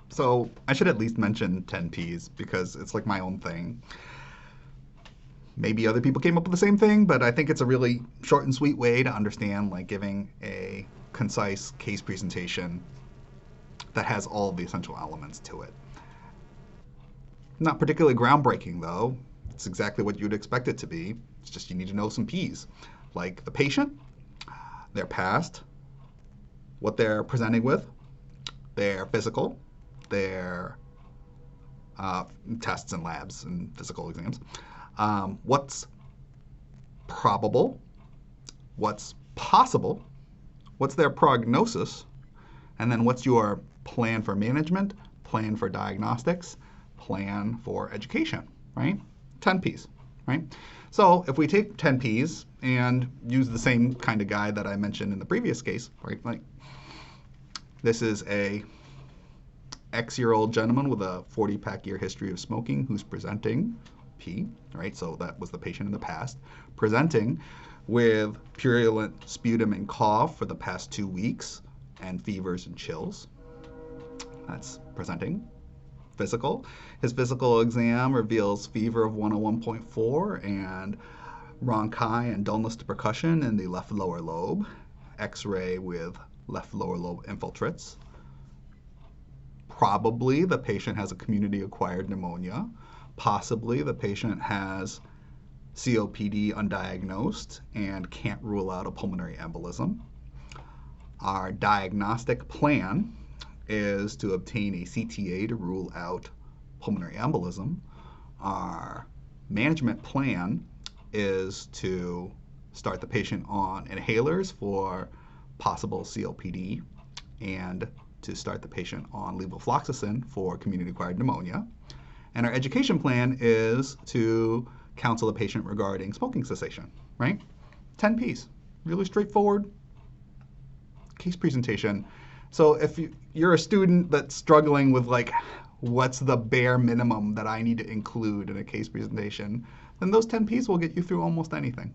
So I should at least mention 10 Ps because it's like my own thing. Maybe other people came up with the same thing, but I think it's a really short and sweet way to understand like giving a concise case presentation that has all of the essential elements to it. Not particularly groundbreaking though. It's exactly what you'd expect it to be. It's just you need to know some Ps, like the patient, their past, what they're presenting with, their physical, their tests and labs and physical exams, what's probable, what's possible, what's their prognosis, and then what's your plan for management, plan for diagnostics, plan for education, right? 10 Ps, right? So if we take 10 Ps and use the same kind of guide that I mentioned in the previous case, right? Like this is a X-year-old gentleman with a 40-pack year history of smoking who's presenting P, right? So that was the patient in the past, presenting with purulent sputum and cough for the past 2 weeks and fevers and chills. That's presenting. Physical. His physical exam reveals fever of 101.4 and rhonchi and dullness to percussion in the left lower lobe. X-ray with left lower lobe infiltrates. Probably the patient has a community-acquired pneumonia. Possibly the patient has COPD undiagnosed and can't rule out a pulmonary embolism. Our diagnostic plan is to obtain a CTA to rule out pulmonary embolism. Our management plan is to start the patient on inhalers for possible COPD and to start the patient on levofloxacin for community-acquired pneumonia. And our education plan is to counsel the patient regarding smoking cessation, right? 10 Ps, really straightforward case presentation. So if you're a student that's struggling with like, what's the bare minimum that I need to include in a case presentation, then those 10 Ps will get you through almost anything.